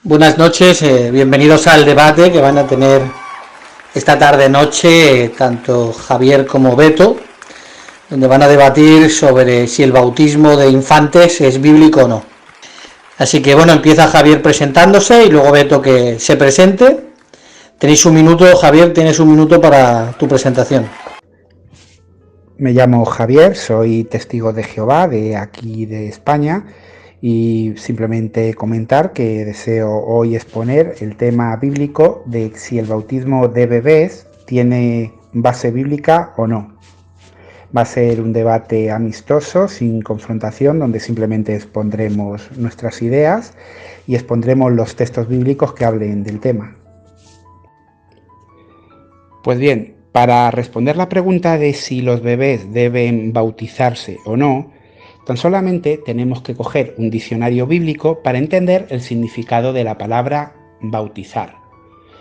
Buenas noches, bienvenidos al debate que van a tener esta tarde-noche tanto Javier como Beto, donde van a debatir sobre si el bautismo de infantes es bíblico o no. Así que bueno, empieza Javier presentándose y luego Beto que se presente. Tenéis un minuto, Javier, tienes un minuto para tu presentación. Me llamo Javier, soy testigo de Jehová de aquí de España y simplemente comentar que deseo hoy exponer el tema bíblico de si el bautismo de bebés tiene base bíblica o no. Va a ser un debate amistoso, sin confrontación, donde simplemente expondremos nuestras ideas y expondremos los textos bíblicos que hablen del tema. Pues bien, para responder la pregunta de si los bebés deben bautizarse o no, tan solamente tenemos que coger un diccionario bíblico para entender el significado de la palabra bautizar.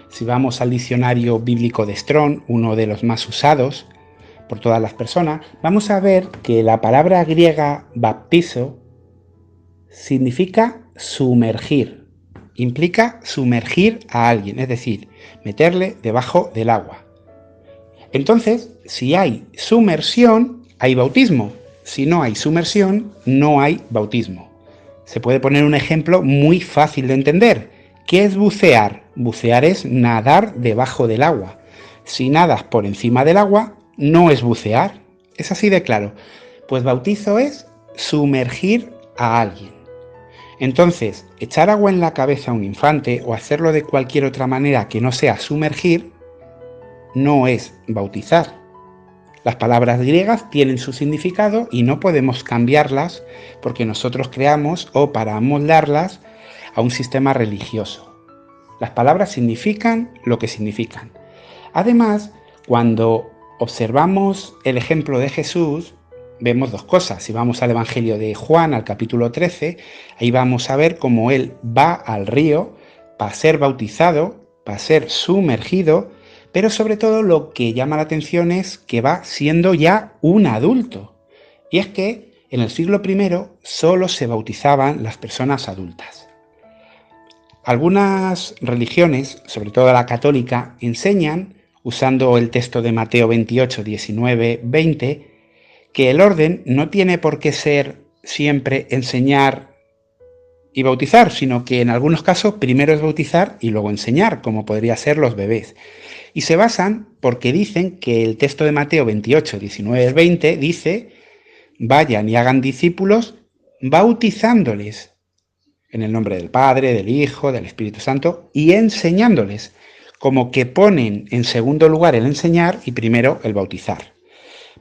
Si vamos al diccionario bíblico de Strong, uno de los más usados por todas las personas, vamos a ver que la palabra griega baptizo significa sumergir, implica sumergir a alguien, es decir, meterle debajo del agua. Entonces, si hay sumersión, hay bautismo. Si no hay sumersión, no hay bautismo. Se puede poner un ejemplo muy fácil de entender. ¿Qué es bucear? Bucear es nadar debajo del agua. Si nadas por encima del agua, no es bucear. Es así de claro. Pues bautizo es sumergir a alguien. Entonces, echar agua en la cabeza a un infante o hacerlo de cualquier otra manera que no sea sumergir, no es bautizar. Las palabras griegas tienen su significado y no podemos cambiarlas porque nosotros creamos o para amoldarlas a un sistema religioso. Las palabras significan lo que significan. Además, cuando observamos el ejemplo de Jesús, vemos dos cosas. Si vamos al Evangelio de Juan, al capítulo 13, ahí vamos a ver cómo él va al río para ser bautizado, para ser sumergido, pero sobre todo lo que llama la atención es que va siendo ya un adulto. Y es que en el siglo I solo se bautizaban las personas adultas. Algunas religiones, sobre todo la católica, enseñan, usando el texto de Mateo 28, 19, 20, que el orden no tiene por qué ser siempre enseñar y bautizar, sino que en algunos casos primero es bautizar y luego enseñar, como podría ser los bebés. Y se basan porque dicen que el texto de Mateo 28, 19, 20 dice: vayan y hagan discípulos bautizándoles en el nombre del Padre, del Hijo, del Espíritu Santo y enseñándoles, como que ponen en segundo lugar el enseñar y primero el bautizar.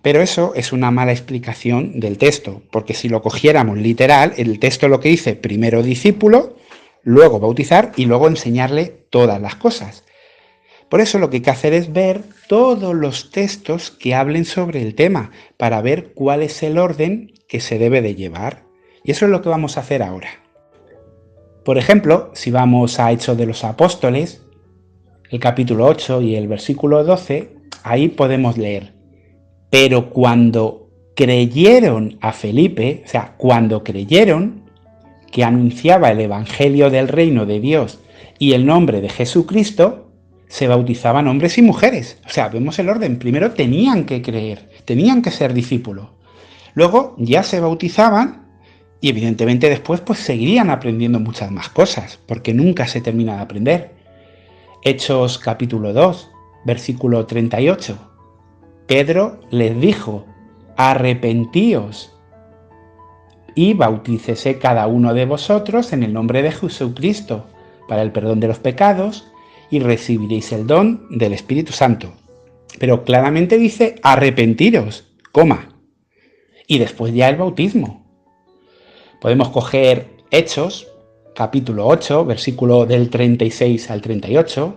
Pero eso es una mala explicación del texto, porque si lo cogiéramos literal, el texto lo que dice primero discípulo, luego bautizar y luego enseñarle todas las cosas. Por eso lo que hay que hacer es ver todos los textos que hablen sobre el tema, para ver cuál es el orden que se debe de llevar. Y eso es lo que vamos a hacer ahora. Por ejemplo, si vamos a Hechos de los Apóstoles, el capítulo 8 y el versículo 12, ahí podemos leer: pero cuando creyeron a Felipe, o sea, cuando creyeron que anunciaba el evangelio del reino de Dios y el nombre de Jesucristo, se bautizaban hombres y mujeres. O sea, vemos el orden. Primero tenían que creer, tenían que ser discípulos. Luego ya se bautizaban y evidentemente después pues seguirían aprendiendo muchas más cosas, porque nunca se termina de aprender. Hechos capítulo 2, versículo 38. Pedro les dijo: arrepentíos y bautícese cada uno de vosotros en el nombre de Jesucristo para el perdón de los pecados y recibiréis el don del Espíritu Santo. Pero claramente dice arrepentiros, y después ya el bautismo. Podemos coger Hechos, capítulo 8, versículo del 36 al 38,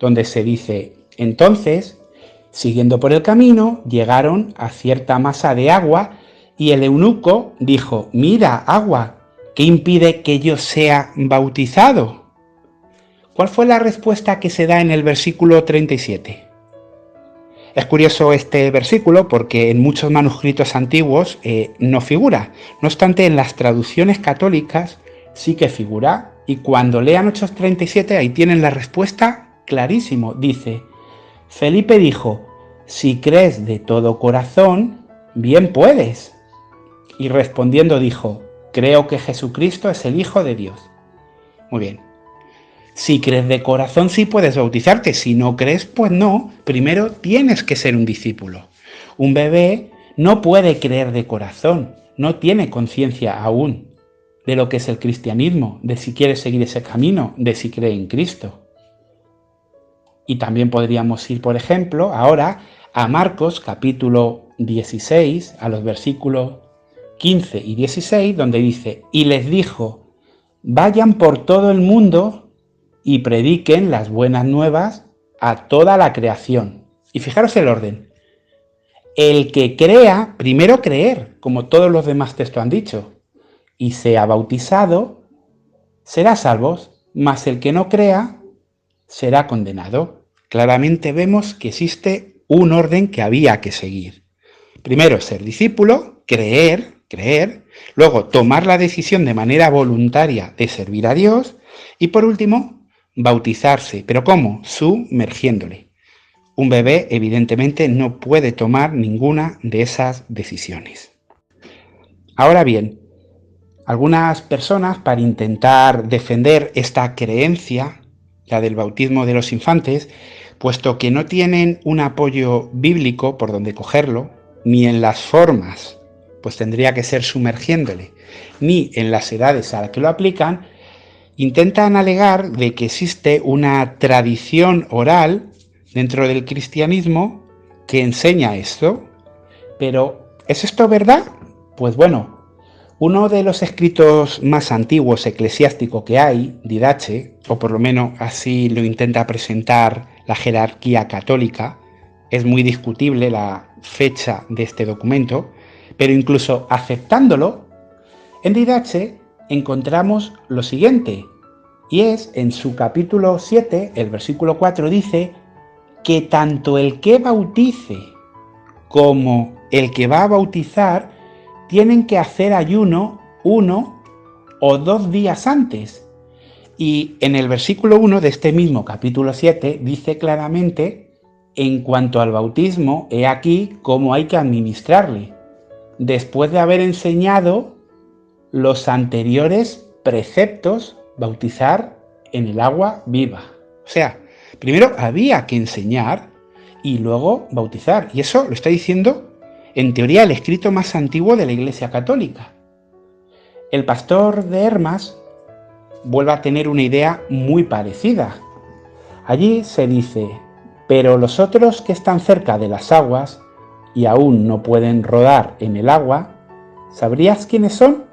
donde se dice: entonces, siguiendo por el camino, llegaron a cierta masa de agua y el eunuco dijo: mira, agua, ¿qué impide que yo sea bautizado? ¿Cuál fue la respuesta que se da en el versículo 37? Es curioso este versículo porque en muchos manuscritos antiguos no figura. No obstante, en las traducciones católicas sí que figura Y cuando lean Hechos 37, ahí tienen la respuesta clarísimo. Dice, Felipe dijo, si crees de todo corazón, bien puedes. Y respondiendo dijo, creo que Jesucristo es el Hijo de Dios. Muy bien. Si crees de corazón, sí puedes bautizarte. Si no crees, pues no. Primero tienes que ser un discípulo. Un bebé no puede creer de corazón. No tiene conciencia aún de lo que es el cristianismo, de si quiere seguir ese camino, de si cree en Cristo. Y también podríamos ir, por ejemplo, ahora a Marcos capítulo 16, a los versículos 15 y 16, donde dice, y les dijo, vayan por todo el mundo y prediquen las buenas nuevas a toda la creación. Y fijaros el orden. El que crea, primero creer, como todos los demás textos han dicho, y sea bautizado, será salvo, mas el que no crea, será condenado. Claramente vemos que existe un orden que había que seguir. Primero, ser discípulo, creer, luego tomar la decisión de manera voluntaria de servir a Dios y por último, bautizarse. ¿Pero cómo? Sumergiéndole. Un bebé evidentemente no puede tomar ninguna de esas decisiones. Ahora bien, algunas personas, para intentar defender esta creencia, la del bautismo de los infantes, puesto que no tienen un apoyo bíblico por donde cogerlo, ni en las formas, pues tendría que ser sumergiéndole, ni en las edades a las que lo aplican, intentan alegar de que existe una tradición oral dentro del cristianismo que enseña esto. Pero, ¿es esto verdad? Pues bueno, uno de los escritos más antiguos eclesiásticos que hay, Didache, o por lo menos así lo intenta presentar la jerarquía católica, es muy discutible la fecha de este documento, pero incluso aceptándolo, en Didache encontramos lo siguiente, y es en su capítulo 7, el versículo 4 dice que tanto el que bautice como el que va a bautizar tienen que hacer ayuno 1 o 2 días antes. Y en el versículo 1 de este mismo capítulo 7 dice claramente, en cuanto al bautismo, he aquí cómo hay que administrarle, después de haber enseñado los anteriores preceptos, bautizar en el agua viva. O sea, primero había que enseñar y luego bautizar. Y eso lo está diciendo en teoría el escrito más antiguo de la Iglesia Católica. El pastor de Hermas vuelve a tener una idea muy parecida. Allí se dice, pero los otros que están cerca de las aguas y aún no pueden rodar en el agua, ¿sabrías quiénes son?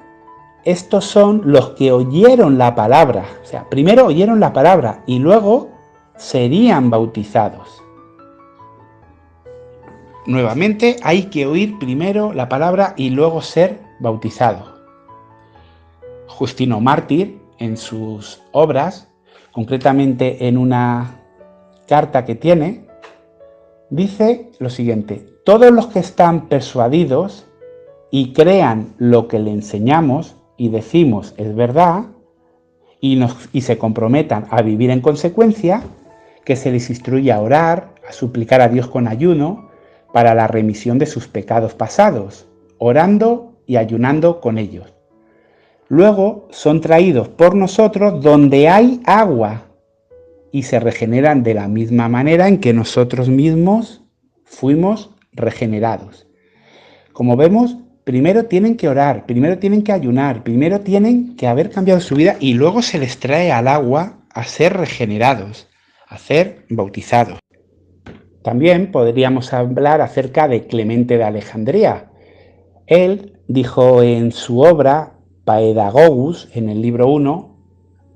Estos son los que oyeron la palabra. O sea, primero oyeron la palabra y luego serían bautizados. Nuevamente, hay que oír primero la palabra y luego ser bautizado. Justino Mártir, en sus obras, concretamente en una carta que tiene, dice lo siguiente: todos los que están persuadidos y crean lo que le enseñamos y decimos es verdad y se comprometan a vivir en consecuencia, que se les instruya a orar, a suplicar a Dios con ayuno, para la remisión de sus pecados pasados, orando y ayunando con ellos. Luego son traídos por nosotros donde hay agua y se regeneran de la misma manera en que nosotros mismos fuimos regenerados. Como vemos, primero tienen que orar, primero tienen que ayunar, primero tienen que haber cambiado su vida y luego se les trae al agua a ser regenerados, a ser bautizados. También podríamos hablar acerca de Clemente de Alejandría. Él dijo en su obra Paedagogus, en el libro 1,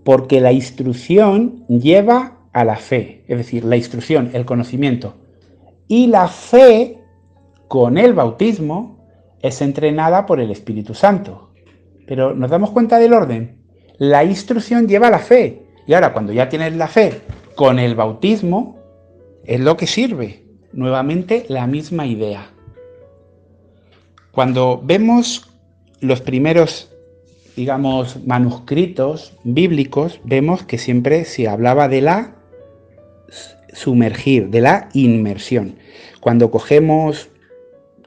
porque la instrucción lleva a la fe, es decir, la instrucción, el conocimiento, y la fe con el bautismo es entrenada por el Espíritu Santo. Pero ¿nos damos cuenta del orden? La instrucción lleva a la fe, y ahora cuando ya tienes la fe con el bautismo, es lo que sirve. Nuevamente la misma idea. Cuando vemos los primeros digamos, manuscritos bíblicos, vemos que siempre se hablaba de la sumergir, de la inmersión. Cuando cogemos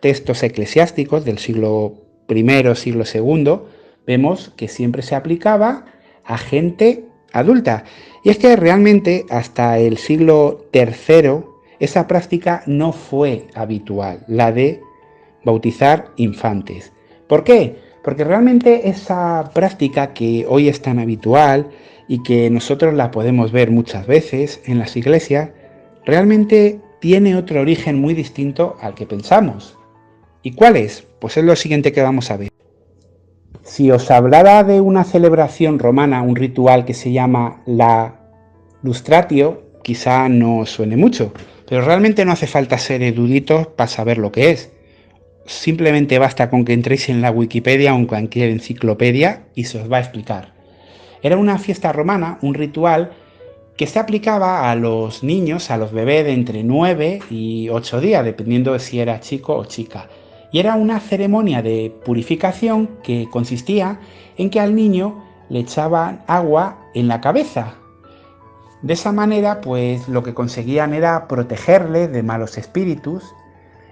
textos eclesiásticos del siglo I, siglo II, vemos que siempre se aplicaba a gente adulta. Y es que realmente hasta el siglo III esa práctica no fue habitual, la de bautizar infantes. ¿Por qué? Porque realmente esa práctica que hoy es tan habitual y que nosotros la podemos ver muchas veces en las iglesias, realmente tiene otro origen muy distinto al que pensamos. ¿Y cuál es? Pues es lo siguiente que vamos a ver. Si os hablara de una celebración romana, un ritual que se llama la lustratio, quizá no os suene mucho, pero realmente no hace falta ser eruditos para saber lo que es. Simplemente basta con que entréis en la Wikipedia o en cualquier enciclopedia y se os va a explicar. Era una fiesta romana, un ritual que se aplicaba a los niños, a los bebés de entre 9 y 8 días, dependiendo de si era chico o chica. Y era una ceremonia de purificación que consistía en que al niño le echaban agua en la cabeza. De esa manera, pues lo que conseguían era protegerle de malos espíritus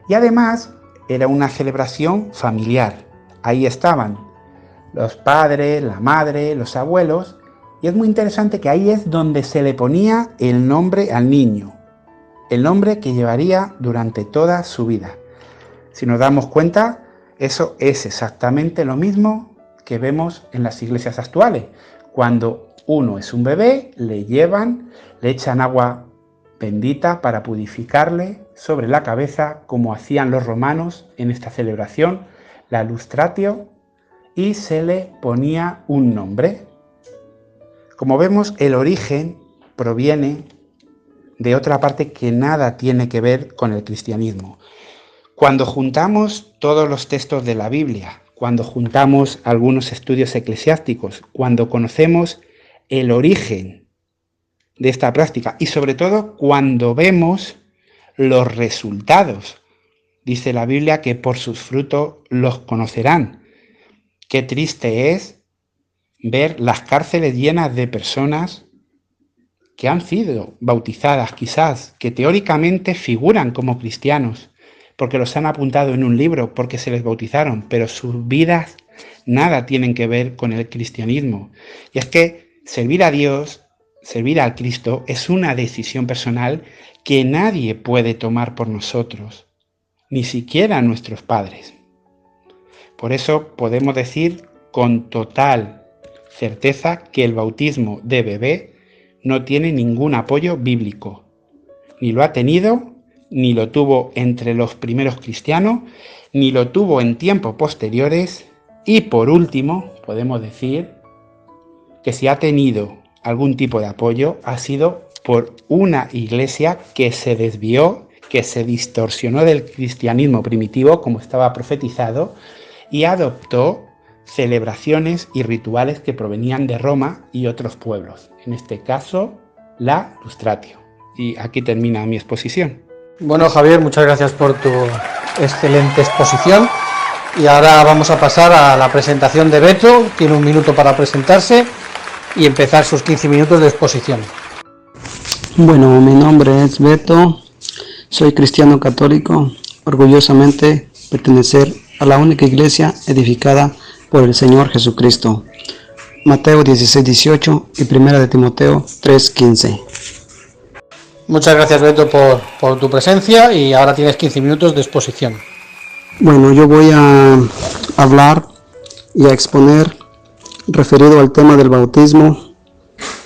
y además era una celebración familiar. Ahí estaban los padres, la madre, los abuelos, y es muy interesante que ahí es donde se le ponía el nombre al niño, el nombre que llevaría durante toda su vida. Si nos damos cuenta, eso es exactamente lo mismo que vemos en las iglesias actuales. Cuando uno es un bebé, le echan agua bendita para purificarle sobre la cabeza, como hacían los romanos en esta celebración, la lustratio, y se le ponía un nombre. Como vemos, el origen proviene de otra parte que nada tiene que ver con el cristianismo. Cuando juntamos todos los textos de la Biblia, cuando juntamos algunos estudios eclesiásticos, cuando conocemos el origen de esta práctica y sobre todo cuando vemos los resultados, dice la Biblia que por sus frutos los conocerán. Qué triste es ver las cárceles llenas de personas que han sido bautizadas quizás, que teóricamente figuran como cristianos, porque los han apuntado en un libro, porque se les bautizaron, pero sus vidas nada tienen que ver con el cristianismo. Y es que servir a Dios, servir al Cristo, es una decisión personal que nadie puede tomar por nosotros, ni siquiera nuestros padres. Por eso podemos decir con total certeza que el bautismo de bebé no tiene ningún apoyo bíblico, ni lo ha tenido, ni lo tuvo entre los primeros cristianos, ni lo tuvo en tiempos posteriores, y por último podemos decir que si ha tenido algún tipo de apoyo ha sido por una iglesia que se desvió, que se distorsionó del cristianismo primitivo como estaba profetizado y adoptó celebraciones y rituales que provenían de Roma y otros pueblos, en este caso la lustratio. Y aquí termina mi exposición. Bueno, Javier, muchas gracias por tu excelente exposición y ahora vamos a pasar a la presentación de Beto. Tiene 1 minuto para presentarse y empezar sus 15 minutos de exposición. Bueno, mi nombre es Beto, soy cristiano católico, orgullosamente pertenecer a la única iglesia edificada por el Señor Jesucristo. Mateo 16:18 y 1 de Timoteo 3:15. Muchas gracias, Beto, por tu presencia y ahora tienes 15 minutos de exposición. Bueno, yo voy a hablar y a exponer referido al tema del bautismo,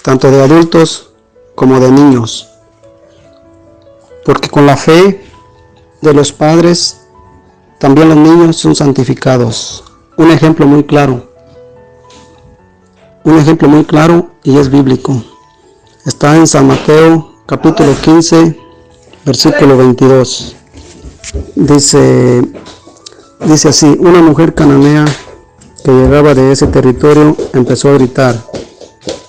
tanto de adultos como de niños. Porque con la fe de los padres, también los niños son santificados. Un ejemplo muy claro y es bíblico. Está en San Mateo capítulo 15, versículo 22. Dice así: una mujer cananea que llegaba de ese territorio empezó a gritar: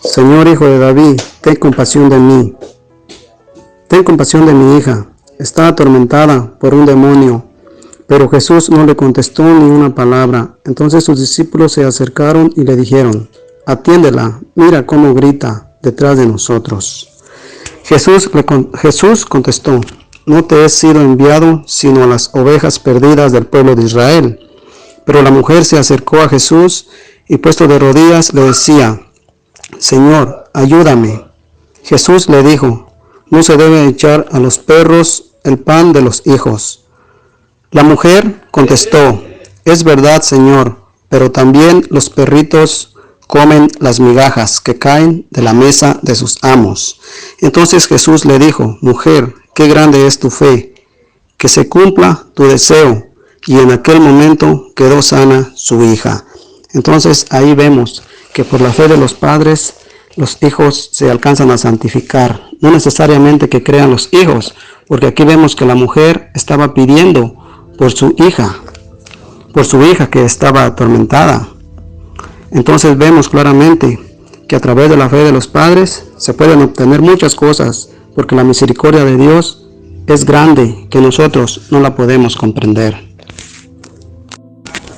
Señor, hijo de David, ten compasión de mí. Ten compasión de mi hija. Está atormentada por un demonio. Pero Jesús no le contestó ni una palabra. Entonces sus discípulos se acercaron y le dijeron: atiéndela, mira cómo grita detrás de nosotros. Jesús contestó: no te he sido enviado sino a las ovejas perdidas del pueblo de Israel. Pero la mujer se acercó a Jesús y puesto de rodillas le decía: Señor, ayúdame. Jesús le dijo: no se debe echar a los perros el pan de los hijos. La mujer contestó: es verdad, Señor, pero también los perritos comen las migajas que caen de la mesa de sus amos. Entonces Jesús le dijo: mujer, qué grande es tu fe, que se cumpla tu deseo. Y en aquel momento quedó sana su hija. Entonces ahí vemos que por la fe de los padres, los hijos se alcanzan a santificar. No necesariamente que crean los hijos, porque aquí vemos que la mujer estaba pidiendo por su hija que estaba atormentada. Entonces vemos claramente que a través de la fe de los padres se pueden obtener muchas cosas, porque la misericordia de Dios es grande, que nosotros no la podemos comprender.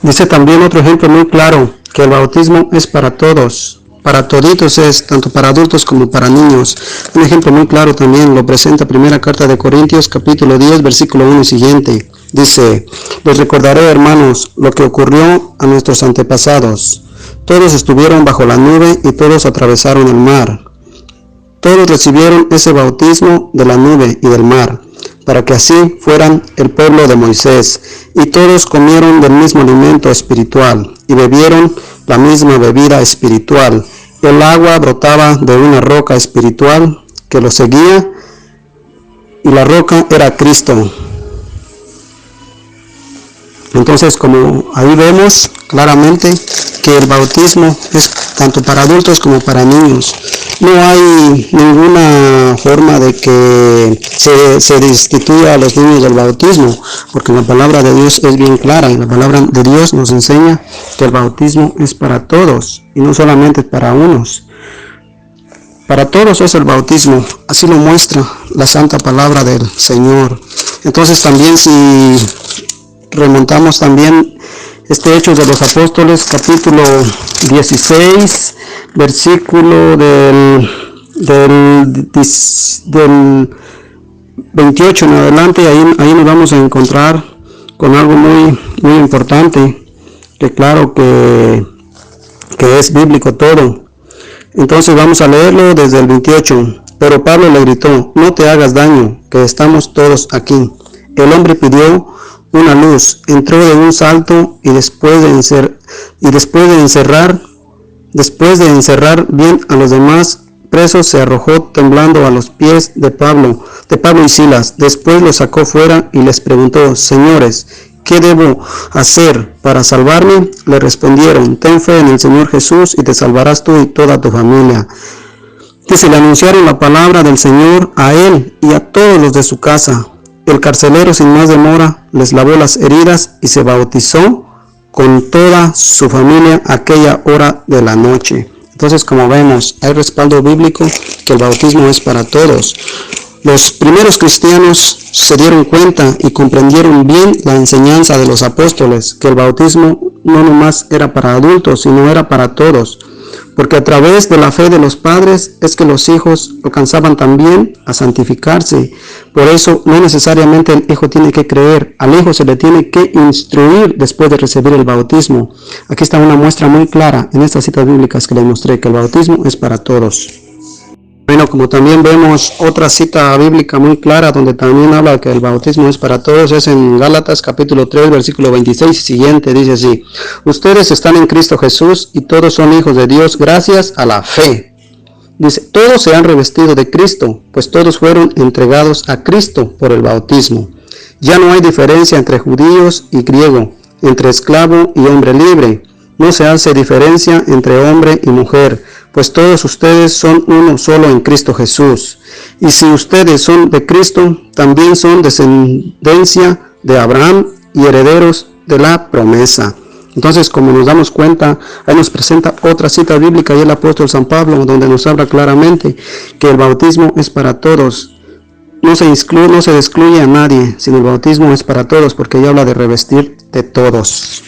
Dice también otro ejemplo muy claro, que el bautismo es para todos, para toditos es, tanto para adultos como para niños. Un ejemplo muy claro también lo presenta primera carta de Corintios, capítulo 10, versículo 1 y siguiente. Dice: les recordaré, hermanos, lo que ocurrió a nuestros antepasados. Todos estuvieron bajo la nube y todos atravesaron el mar. Todos recibieron ese bautismo de la nube y del mar, para que así fueran el pueblo de Moisés, y todos comieron del mismo alimento espiritual, y bebieron la misma bebida espiritual. El agua brotaba de una roca espiritual que los seguía, y la roca era Cristo. Entonces, como ahí vemos claramente que el bautismo es tanto para adultos como para niños. No hay ninguna forma de que se destituya a los niños del bautismo, porque la palabra de Dios es bien clara, y la palabra de Dios nos enseña que el bautismo es para todos, y no solamente para unos. Para todos es el bautismo, así lo muestra la santa palabra del Señor. Entonces también, si remontamos también Hechos de los Apóstoles, capítulo 16, versículo del 28 en adelante, ahí nos vamos a encontrar con algo muy importante, que claro que es bíblico todo. Entonces vamos a leerlo desde el 28. Pero Pablo le gritó: no te hagas daño, que estamos todos aquí. El hombre pidió una luz, entró de un salto y después de encerrar bien a los demás presos, se arrojó temblando a los pies de Pablo y Silas. Después los sacó fuera y les preguntó: señores, ¿qué debo hacer para salvarme? Le respondieron: ten fe en el Señor Jesús y te salvarás tú y toda tu familia. Dice: le anunciaron la palabra del Señor a él y a todos los de su casa. El carcelero sin más demora les lavó las heridas y se bautizó con toda su familia aquella hora de la noche. Entonces, como vemos, hay respaldo bíblico que el bautismo es para todos. Los primeros cristianos se dieron cuenta y comprendieron bien la enseñanza de los apóstoles, que el bautismo no nomás era para adultos, sino era para todos. Porque a través de la fe de los padres es que los hijos alcanzaban también a santificarse. Por eso no necesariamente el hijo tiene que creer, al hijo se le tiene que instruir después de recibir el bautismo. Aquí está una muestra muy clara en estas citas bíblicas que les mostré, que el bautismo es para todos. Bueno, como también vemos otra cita bíblica muy clara donde también habla que el bautismo es para todos, es en Gálatas capítulo 3 versículo 26 y siguiente. Dice así: ustedes están en Cristo Jesús y todos son hijos de Dios gracias a la fe. Dice: todos se han revestido de Cristo, pues todos fueron entregados a Cristo por el bautismo. Ya no hay diferencia entre judíos y griego, entre esclavo y hombre libre. No se hace diferencia entre hombre y mujer, pues todos ustedes son uno solo en Cristo Jesús. Y si ustedes son de Cristo, también son descendencia de Abraham y herederos de la promesa. Entonces, como nos damos cuenta, ahí nos presenta otra cita bíblica y el apóstol San Pablo, donde nos habla claramente que el bautismo es para todos. no se excluye a nadie, sino el bautismo es para todos, porque ya habla de revestir de todos.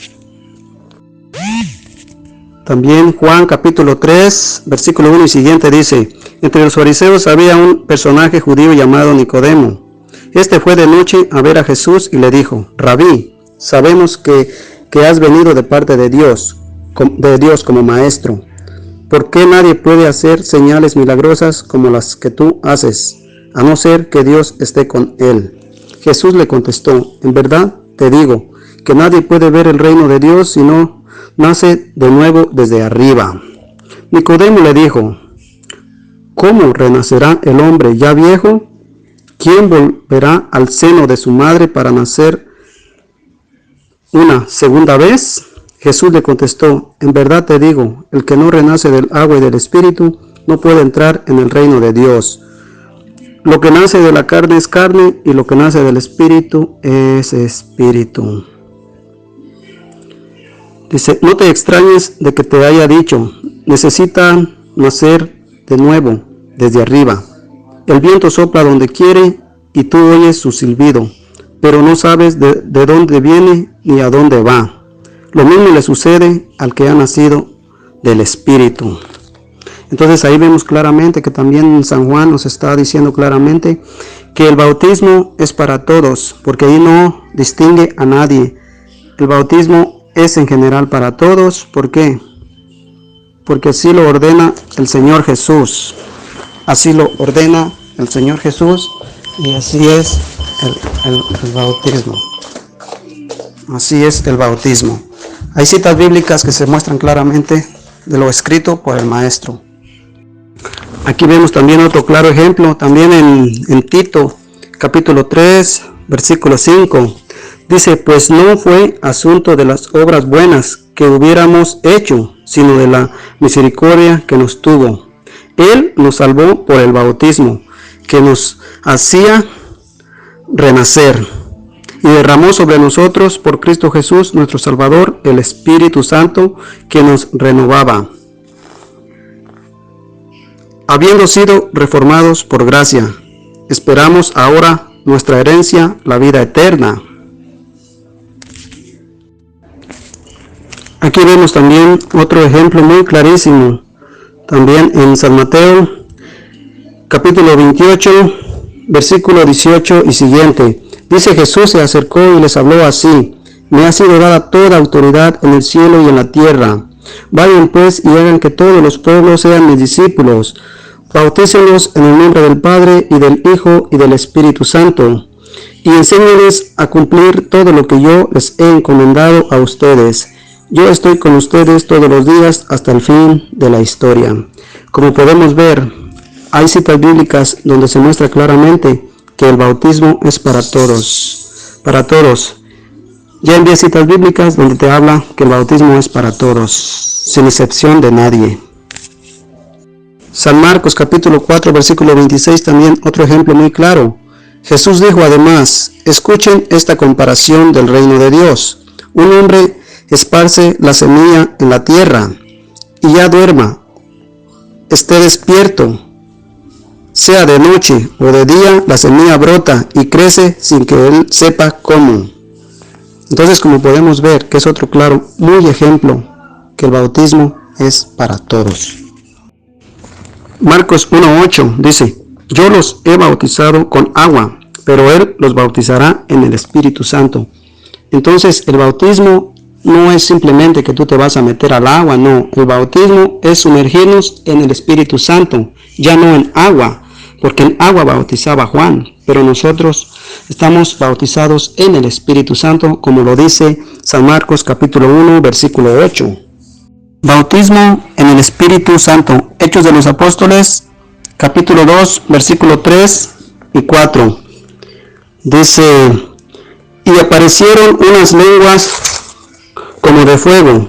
También Juan capítulo 3, versículo 1 y siguiente dice: entre los fariseos había un personaje judío llamado Nicodemo. Este fue de noche a ver a Jesús y le dijo: Rabí, sabemos que has venido de parte de Dios como maestro. ¿Por qué nadie puede hacer señales milagrosas como las que tú haces, a no ser que Dios esté con él? Jesús le contestó: en verdad te digo que nadie puede ver el reino de Dios si no nace de nuevo desde arriba. Nicodemo le dijo: ¿cómo renacerá el hombre ya viejo? ¿Quién volverá al seno de su madre para nacer una segunda vez? Jesús le contestó: en verdad te digo, el que no renace del agua y del Espíritu no puede entrar en el reino de Dios. Lo que nace de la carne es carne, y lo que nace del Espíritu es Espíritu. Dice: no te extrañes de que te haya dicho, necesitan nacer de nuevo desde arriba. El viento sopla donde quiere y tú oyes su silbido, pero no sabes de dónde viene ni a dónde va. Lo mismo le sucede al que ha nacido del Espíritu. Entonces ahí vemos claramente que también San Juan nos está diciendo claramente que el bautismo es para todos, porque ahí no distingue a nadie. El bautismo es en general para todos. ¿Por qué? Porque así lo ordena el Señor Jesús. Así lo ordena el Señor Jesús, y así es el bautismo. Así es el bautismo. Hay citas bíblicas que se muestran claramente de lo escrito por el Maestro. Aquí vemos también otro claro ejemplo, también en Tito, capítulo 3, versículo 5. Dice: pues no fue asunto de las obras buenas que hubiéramos hecho, sino de la misericordia que nos tuvo. Él nos salvó por el bautismo, que nos hacía renacer, y derramó sobre nosotros por Cristo Jesús nuestro Salvador el Espíritu Santo que nos renovaba, habiendo sido reformados por gracia. Esperamos ahora nuestra herencia, la vida eterna. Aquí vemos también otro ejemplo muy clarísimo, también en San Mateo, capítulo 28, versículo 18 y siguiente. Dice: Jesús se acercó y les habló así: me ha sido dada toda autoridad en el cielo y en la tierra. Vayan pues y hagan que todos los pueblos sean mis discípulos. Bautícenlos en el nombre del Padre y del Hijo y del Espíritu Santo, y enséñenles a cumplir todo lo que yo les he encomendado a ustedes. Yo estoy con ustedes todos los días hasta el fin de la historia. Como podemos ver, hay citas bíblicas donde se muestra claramente que el bautismo es para todos. Para todos. Ya envié citas bíblicas donde te habla que el bautismo es para todos, sin excepción de nadie. San Marcos capítulo 4, versículo 26, también otro ejemplo muy claro. Jesús dijo además: escuchen esta comparación del reino de Dios. Un hombre esparce la semilla en la tierra, y ya duerma, esté despierto, sea de noche o de día, la semilla brota y crece sin que él sepa cómo. Entonces, como podemos ver, que es otro claro, muy ejemplo, que el bautismo es para todos. Marcos 1:8 dice: yo los he bautizado con agua, pero él los bautizará en el Espíritu Santo. Entonces, el bautismo no es simplemente que tú te vas a meter al agua, no. El bautismo es sumergirnos en el Espíritu Santo, ya no en agua, porque en agua bautizaba Juan, pero nosotros estamos bautizados en el Espíritu Santo, como lo dice San Marcos capítulo 1, versículo 8. Bautismo en el Espíritu Santo. Hechos de los Apóstoles, capítulo 2, versículo 3 y 4. Dice: y aparecieron unas lenguas como de fuego,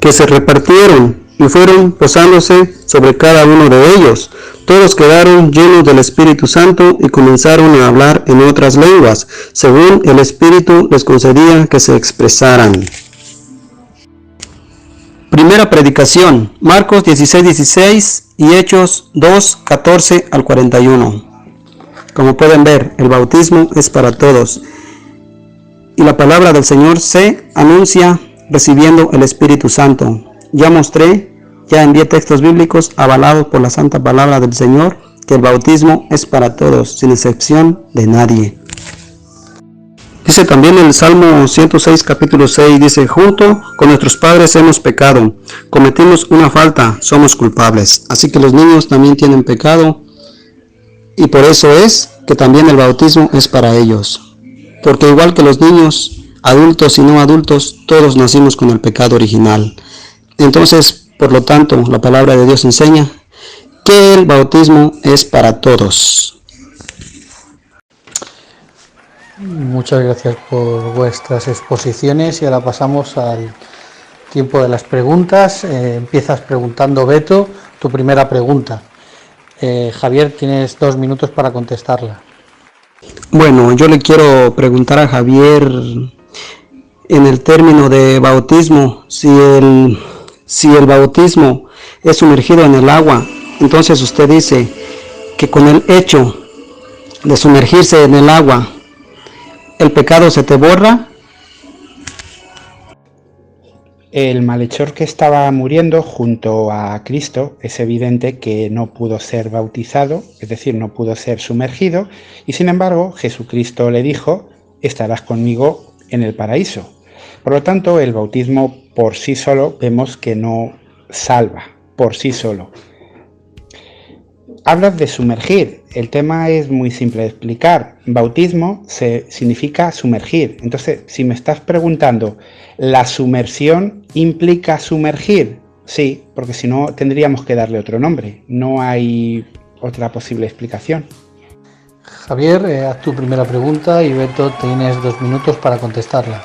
que se repartieron y fueron posándose sobre cada uno de ellos. Todos quedaron llenos del Espíritu Santo y comenzaron a hablar en otras lenguas, según el Espíritu les concedía que se expresaran. Primera predicación, Marcos 16:16 y Hechos 2:14 al 41. Como pueden ver, el bautismo es para todos. Y la palabra del Señor se anuncia recibiendo el Espíritu Santo. Ya envié textos bíblicos avalados por la santa palabra del Señor, que el bautismo es para todos, sin excepción de nadie. Dice también el Salmo 106, capítulo 6, dice: junto con nuestros padres hemos pecado, cometimos una falta, somos culpables. Así que los niños también tienen pecado, y por eso es que también el bautismo es para ellos. Porque igual que los niños, adultos y no adultos, todos nacimos con el pecado original. Entonces, por lo tanto, la palabra de Dios enseña que el bautismo es para todos. Muchas gracias por vuestras exposiciones y ahora pasamos al tiempo de las preguntas. Empiezas preguntando, Beto, tu primera pregunta. Javier, tienes 2 minutos para contestarla. Bueno, yo le quiero preguntar a Javier en el término de bautismo, si el bautismo es sumergido en el agua, entonces usted dice que con el hecho de sumergirse en el agua, ¿el pecado se te borra? El malhechor que estaba muriendo junto a Cristo es evidente que no pudo ser bautizado, es decir, no pudo ser sumergido, y sin embargo Jesucristo le dijo: estarás conmigo en el paraíso. Por lo tanto, el bautismo por sí solo vemos que no salva, por sí solo. Hablas de sumergir. El tema es muy simple de explicar. Bautismo significa sumergir. Entonces, si me estás preguntando, ¿la sumersión implica sumergir? Sí, porque si no tendríamos que darle otro nombre. No hay otra posible explicación. Javier, haz tu primera pregunta y Beto, tienes 2 minutos para contestarla.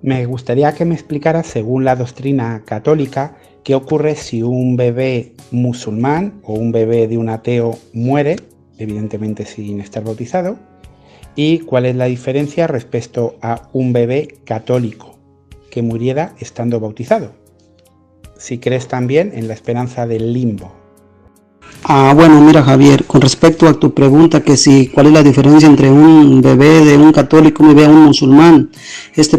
Me gustaría que me explicaras, según la doctrina católica, qué ocurre si un bebé musulmán o un bebé de un ateo muere, evidentemente sin estar bautizado, y cuál es la diferencia respecto a un bebé católico que muriera estando bautizado. Si crees también en la esperanza del limbo. Bueno, mira, Javier, con respecto a tu pregunta que si cuál es la diferencia entre un bebé de un católico y un bebé de un musulmán,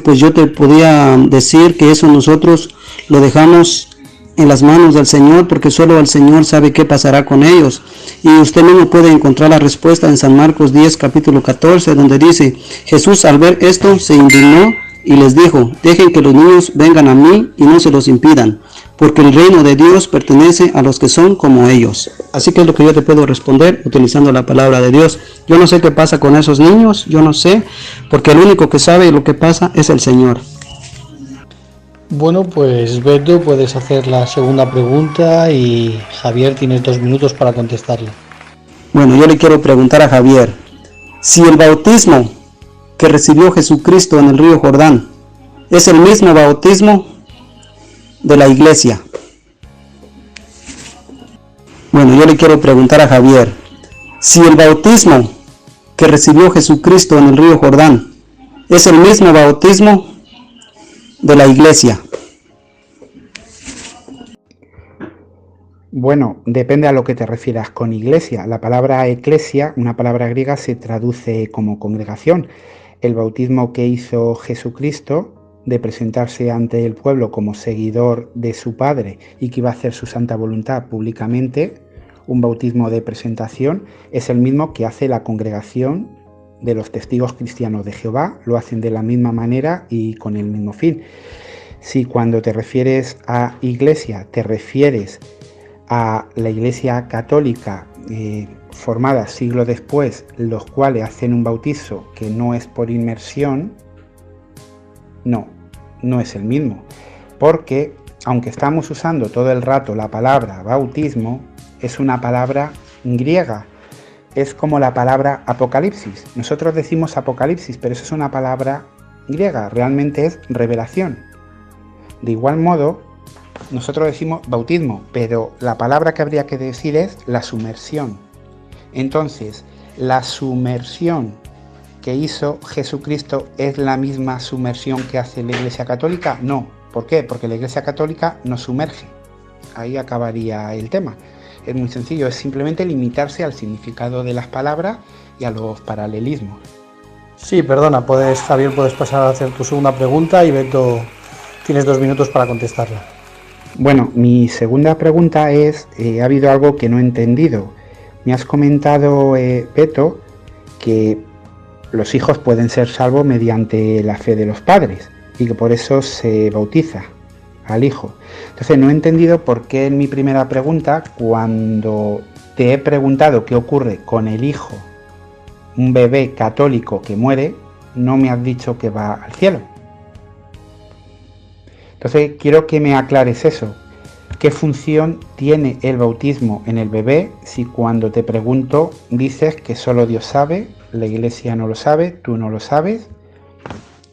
pues yo te podía decir que eso nosotros lo dejamos en las manos del Señor, porque solo el Señor sabe qué pasará con ellos. Y usted mismo puede encontrar la respuesta en San Marcos 10, capítulo 14, donde dice: Jesús al ver esto se indignó y les dijo: dejen que los niños vengan a mí y no se los impidan, porque el reino de Dios pertenece a los que son como ellos. Así que es lo que yo te puedo responder utilizando la palabra de Dios. Yo no sé qué pasa con esos niños, yo no sé, porque el único que sabe lo que pasa es el Señor. Bueno, pues Beto, puedes hacer la segunda pregunta y Javier, tienes 2 minutos para contestarla. Bueno, yo le quiero preguntar a Javier, si el bautismo que recibió Jesucristo en el río Jordán es el mismo bautismo de la iglesia. Bueno, yo le quiero preguntar a Javier, si el bautismo que recibió Jesucristo en el río Jordán es el mismo bautismo de la iglesia. Bueno, depende a lo que te refieras con iglesia. La palabra eclesia, una palabra griega, se traduce como congregación. El bautismo que hizo Jesucristo, de presentarse ante el pueblo como seguidor de su Padre y que iba a hacer su santa voluntad públicamente, un bautismo de presentación, es el mismo que hace la congregación de los testigos cristianos de Jehová. Lo hacen de la misma manera y con el mismo fin. Si cuando te refieres a iglesia te refieres a la iglesia católica formada siglos después, los cuales hacen un bautizo que no es por inmersión, no es el mismo, porque aunque estamos usando todo el rato la palabra bautismo, es una palabra griega. Es como la palabra apocalipsis. Nosotros decimos apocalipsis, pero eso es una palabra griega, realmente es revelación. De igual modo, nosotros decimos bautismo, pero la palabra que habría que decir es la sumersión. Entonces, la sumersión que hizo Jesucristo es la misma sumersión que hace la Iglesia Católica. No. ¿Por qué? Porque la Iglesia Católica no sumerge. Ahí acabaría el tema. Es muy sencillo, es simplemente limitarse al significado de las palabras y a los paralelismos. Sí, perdona, Javier, puedes pasar a hacer tu segunda pregunta y Beto, tienes 2 minutos para contestarla. Bueno, mi segunda pregunta es, ha habido algo que no he entendido. Me has comentado, Beto, que los hijos pueden ser salvos mediante la fe de los padres y que por eso se bautiza al hijo. Entonces no he entendido por qué en mi primera pregunta, cuando te he preguntado qué ocurre con el hijo, un bebé católico que muere, no me has dicho que va al cielo. Entonces quiero que me aclares eso. ¿Qué función tiene el bautismo en el bebé si cuando te pregunto dices que solo Dios sabe, la iglesia no lo sabe, tú no lo sabes?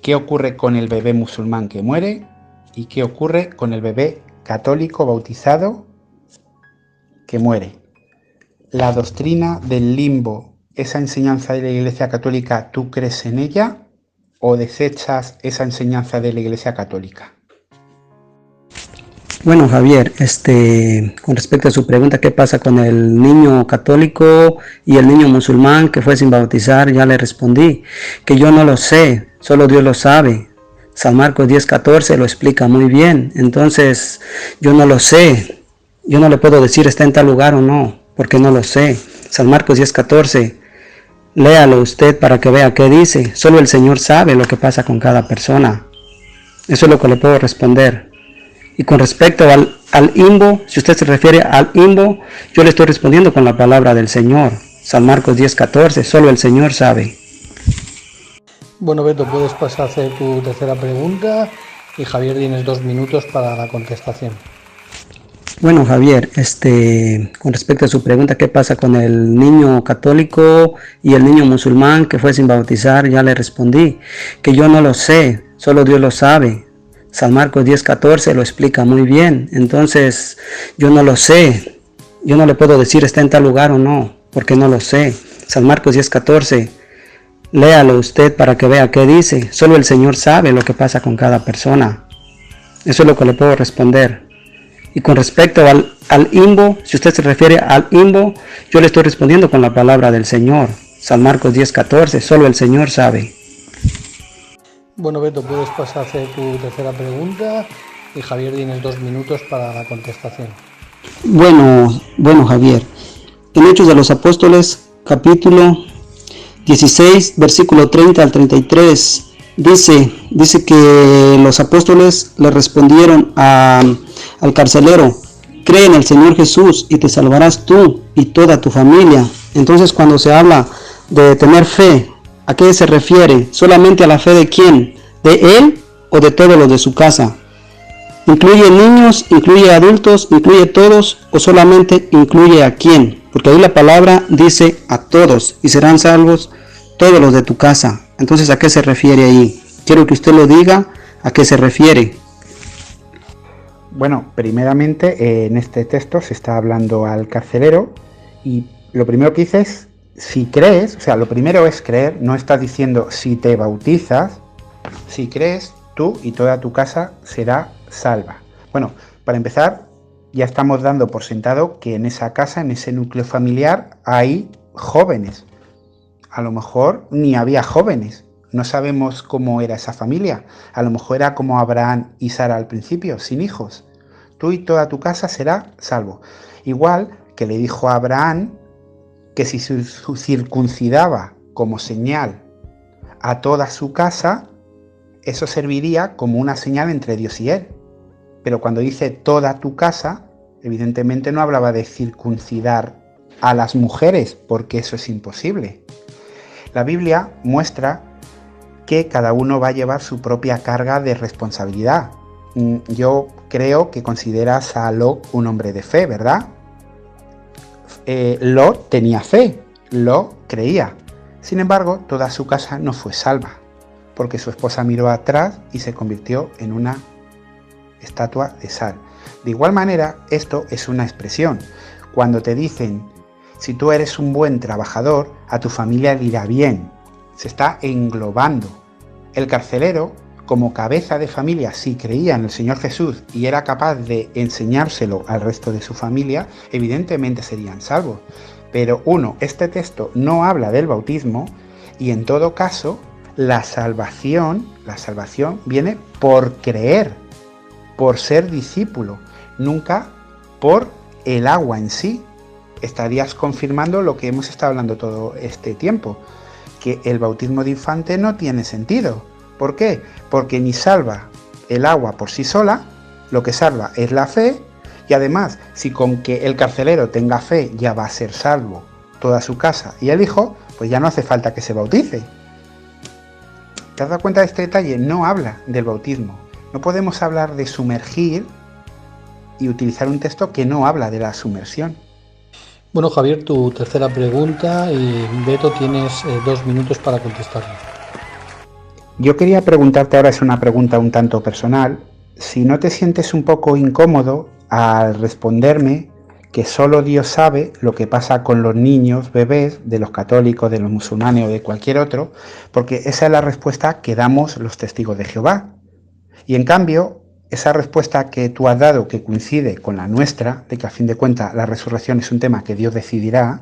¿Qué ocurre con el bebé musulmán que muere? ¿Y qué ocurre con el bebé católico bautizado que muere? La doctrina del limbo, esa enseñanza de la Iglesia Católica, ¿tú crees en ella o desechas esa enseñanza de la Iglesia Católica? Bueno, Javier, con respecto a su pregunta, ¿qué pasa con el niño católico y el niño musulmán que fue sin bautizar? Ya le respondí que yo no lo sé, solo Dios lo sabe. San Marcos 10:14 lo explica muy bien. Entonces, yo no lo sé. Yo no le puedo decir está en tal lugar o no, porque no lo sé. San Marcos 10:14, léalo usted para que vea qué dice. Solo el Señor sabe lo que pasa con cada persona. Eso es lo que le puedo responder. Y con respecto al imbo, si usted se refiere al imbo, yo le estoy respondiendo con la palabra del Señor. San Marcos 10:14, solo el Señor sabe. Bueno, Beto, puedes pasar a hacer tu tercera pregunta y Javier, tienes 2 minutos para la contestación. Bueno, Javier, con respecto a su pregunta, ¿qué pasa con el niño católico y el niño musulmán que fue sin bautizar? Ya le respondí que yo no lo sé, solo Dios lo sabe. San Marcos 10:14 lo explica muy bien. Entonces, yo no lo sé. Yo no le puedo decir está en tal lugar o no, porque no lo sé. San Marcos 10:14, léalo usted para que vea qué dice. Solo el Señor sabe lo que pasa con cada persona. Eso es lo que le puedo responder. Y con respecto al imbo, si usted se refiere al imbo, yo le estoy respondiendo con la palabra del Señor. San Marcos 10:14, solo el Señor sabe. Bueno, Beto, puedes pasar a hacer tu tercera pregunta y Javier, tienes 2 minutos para la contestación. Bueno, Javier. En Hechos de los Apóstoles, capítulo 16, versículo 30 al 33, dice que los apóstoles le respondieron al carcelero: cree en el Señor Jesús y te salvarás tú y toda tu familia. Entonces, cuando se habla de tener fe, ¿a qué se refiere? ¿Solamente a la fe de quién? ¿De él o de todos los de su casa? ¿Incluye niños, incluye adultos, incluye todos o solamente incluye a quién? Porque ahí la palabra dice a todos y serán salvos todos los de tu casa. Entonces, ¿a qué se refiere ahí? Quiero que usted lo diga, ¿a qué se refiere? Bueno, primeramente en este texto se está hablando al carcelero y lo primero que dice es si crees, o sea, lo primero es creer, no está diciendo si te bautizas, si crees, tú y toda tu casa será salva. Bueno, para empezar, ya estamos dando por sentado que en esa casa, en ese núcleo familiar, hay jóvenes. A lo mejor ni había jóvenes, no sabemos cómo era esa familia. A lo mejor era como Abraham y Sara al principio, sin hijos. Tú y toda tu casa será salvo. Igual que le dijo a Abraham que si se circuncidaba como señal a toda su casa, eso serviría como una señal entre Dios y él. Pero cuando dice toda tu casa, evidentemente no hablaba de circuncidar a las mujeres, porque eso es imposible. La Biblia muestra que cada uno va a llevar su propia carga de responsabilidad. Yo creo que consideras a Lot un hombre de fe, ¿verdad? Lot tenía fe, Lot creía. Sin embargo, toda su casa no fue salva, porque su esposa miró atrás y se convirtió en una estatua de sal. De igual manera, esto es una expresión. Cuando te dicen, si tú eres un buen trabajador, a tu familia le irá bien, se está englobando. El carcelero como cabeza de familia, si creía en el Señor Jesús y era capaz de enseñárselo al resto de su familia, evidentemente serían salvos. Pero este texto no habla del bautismo y en todo caso la salvación viene por creer, por ser discípulo, nunca por el agua en sí. Estarías confirmando lo que hemos estado hablando todo este tiempo, que el bautismo de infante no tiene sentido. ¿Por qué? Porque ni salva el agua por sí sola, lo que salva es la fe, y además, si con que el carcelero tenga fe ya va a ser salvo toda su casa y el hijo, pues ya no hace falta que se bautice. ¿Te has dado cuenta de este detalle? No habla del bautismo. No podemos hablar de sumergir y utilizar un texto que no habla de la sumersión. Bueno, Javier, tu tercera pregunta y Beto, tienes 2 minutos para contestarla. Yo quería preguntarte, ahora es una pregunta un tanto personal, si no te sientes un poco incómodo al responderme que solo Dios sabe lo que pasa con los niños, bebés, de los católicos, de los musulmanes o de cualquier otro, porque esa es la respuesta que damos los testigos de Jehová. Y en cambio, esa respuesta que tú has dado, que coincide con la nuestra, de que a fin de cuentas la resurrección es un tema que Dios decidirá,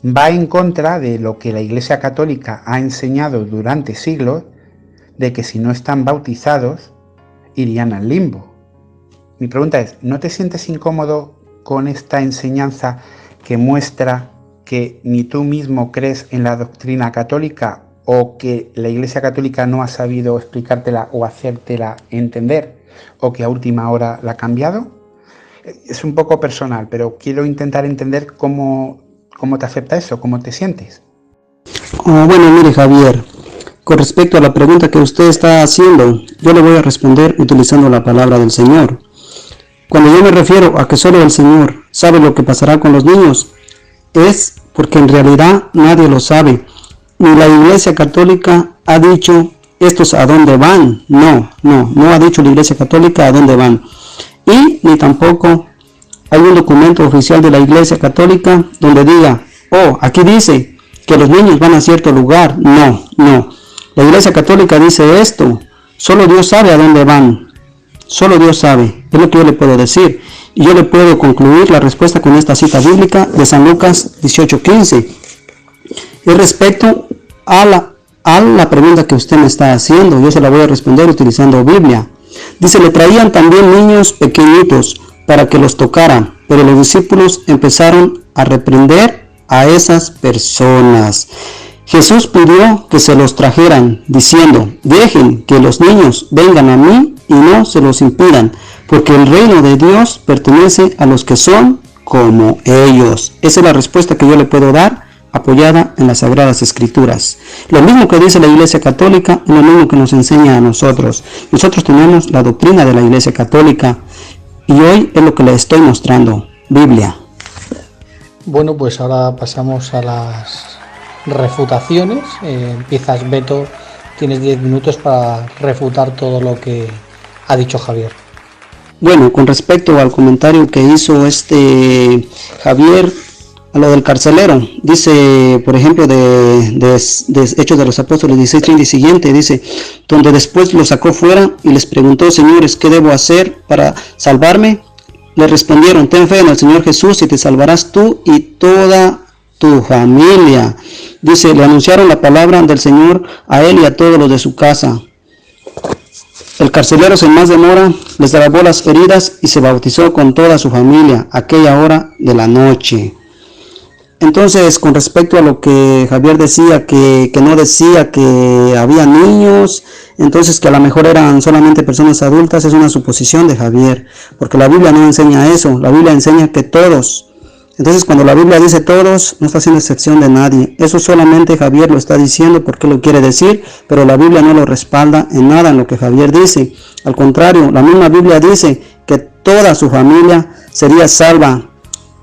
va en contra de lo que la Iglesia Católica ha enseñado durante siglos, de que si no están bautizados, irían al limbo. Mi pregunta es, ¿no te sientes incómodo con esta enseñanza que muestra que ni tú mismo crees en la doctrina católica o que la Iglesia Católica no ha sabido explicártela o hacértela entender o que a última hora la ha cambiado? Es un poco personal, pero quiero intentar entender cómo te afecta eso, cómo te sientes. Bueno, mire, Javier, con respecto a la pregunta que usted está haciendo, yo le voy a responder utilizando la palabra del Señor. Cuando yo me refiero a que solo el Señor sabe lo que pasará con los niños, es porque en realidad nadie lo sabe. Ni la Iglesia Católica ha dicho estos a dónde van. No ha dicho la Iglesia Católica a dónde van. Y ni tampoco hay un documento oficial de la Iglesia Católica donde diga, aquí dice que los niños van a cierto lugar. No. La Iglesia Católica dice esto. Solo Dios sabe a dónde van. Solo Dios sabe. Es lo que yo le puedo decir. Y yo le puedo concluir la respuesta con esta cita bíblica de San Lucas 18:15. Y respecto a la pregunta que usted me está haciendo, yo se la voy a responder utilizando Biblia. Dice, le traían también niños pequeñitos para que los tocaran, pero los discípulos empezaron a reprender a esas personas. Jesús pidió que se los trajeran, diciendo, dejen que los niños vengan a mí y no se los impidan, porque el reino de Dios pertenece a los que son como ellos. Esa es la respuesta que yo le puedo dar, apoyada en las Sagradas Escrituras. Lo mismo que dice la Iglesia Católica es lo mismo que nos enseña a nosotros. Nosotros tenemos la doctrina de la Iglesia Católica y hoy es lo que le estoy mostrando, Biblia. Bueno, pues ahora pasamos a las refutaciones. Empiezas, Beto, tienes 10 minutos para refutar todo lo que ha dicho Javier. Bueno, con respecto al comentario que hizo Javier a lo del carcelero, dice, por ejemplo, de Hechos de los Apóstoles 16:30 y siguiente, dice, donde después los sacó fuera y les preguntó, señores, ¿qué debo hacer para salvarme? Le respondieron, ten fe en el Señor Jesús y te salvarás tú y toda tu familia. Dice, le anunciaron la palabra del Señor a él y a todos los de su casa. El carcelero sin más demora les lavó las heridas y se bautizó con toda su familia aquella hora de la noche. Entonces, con respecto a lo que Javier decía, que no decía que había niños, entonces que a lo mejor eran solamente personas adultas, es una suposición de Javier, porque la Biblia no enseña eso, la Biblia enseña que todos. Entonces, cuando la Biblia dice todos, no está haciendo excepción de nadie. Eso solamente Javier lo está diciendo porque lo quiere decir, pero la Biblia no lo respalda en nada en lo que Javier dice. Al contrario, la misma Biblia dice que toda su familia sería salva.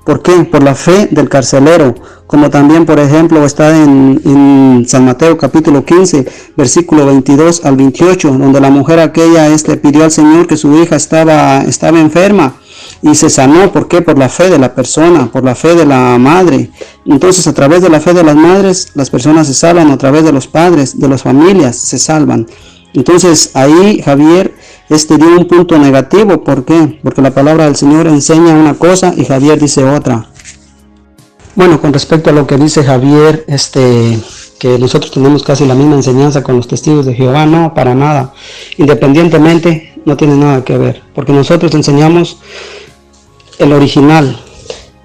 ¿Por qué? Por la fe del carcelero, como también, por ejemplo, está en San Mateo capítulo 15, versículo 22 al 28, donde la mujer aquella pidió al Señor que su hija estaba enferma y se sanó. ¿Por qué? Por la fe de la persona, por la fe de la madre. Entonces, a través de la fe de las madres, las personas se salvan, a través de los padres, de las familias, se salvan. Entonces ahí Javier dio un punto negativo. ¿Por qué? Porque la palabra del Señor enseña una cosa y Javier dice otra. Bueno, con respecto a lo que dice Javier, que nosotros tenemos casi la misma enseñanza con los testigos de Jehová, no, para nada. Independientemente, no tiene nada que ver, porque nosotros enseñamos el original,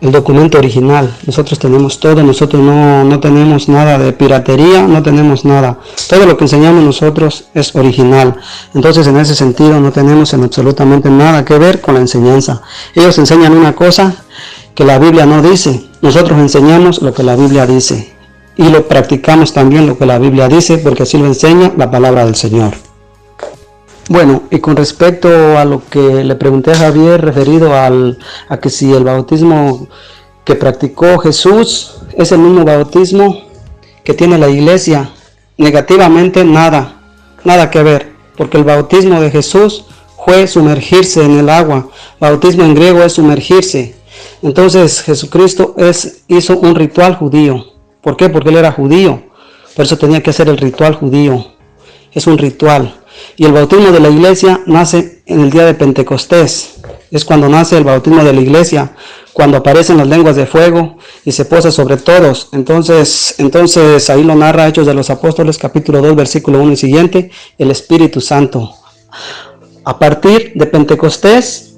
el documento original. Nosotros tenemos todo, nosotros no tenemos nada de piratería, no tenemos nada. Todo lo que enseñamos nosotros es original. Entonces, en ese sentido, no tenemos en absolutamente nada que ver con la enseñanza. Ellos enseñan una cosa que la Biblia no dice. Nosotros enseñamos lo que la Biblia dice. Y lo practicamos también lo que la Biblia dice, porque así lo enseña la palabra del Señor. Bueno, y con respecto a lo que le pregunté a Javier referido a que si el bautismo que practicó Jesús es el mismo bautismo que tiene la iglesia, negativamente nada que ver, porque el bautismo de Jesús fue sumergirse en el agua. Bautismo en griego es sumergirse. Entonces Jesucristo hizo un ritual judío. ¿Por qué? Porque él era judío, por eso tenía que hacer el ritual judío. Es un ritual. Y el bautismo de la iglesia nace en el día de Pentecostés. Es cuando nace el bautismo de la iglesia, cuando aparecen las lenguas de fuego y se posa sobre todos. Entonces ahí lo narra Hechos de los Apóstoles, capítulo 2, versículo 1 y siguiente, el Espíritu Santo. A partir de Pentecostés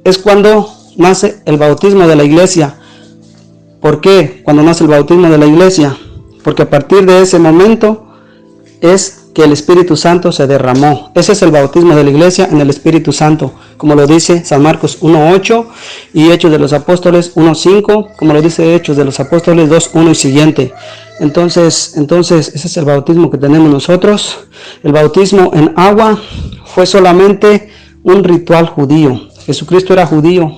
es cuando nace el bautismo de la iglesia. ¿Por qué? Cuando nace el bautismo de la iglesia, porque a partir de ese momento es que el Espíritu Santo se derramó. Ese es el bautismo de la iglesia en el Espíritu Santo, como lo dice San Marcos 1:8 y Hechos de los Apóstoles 1:5, como lo dice Hechos de los Apóstoles 2:1 y siguiente. Entonces ese es el bautismo que tenemos nosotros. El bautismo en agua fue solamente un ritual judío. Jesucristo era judío,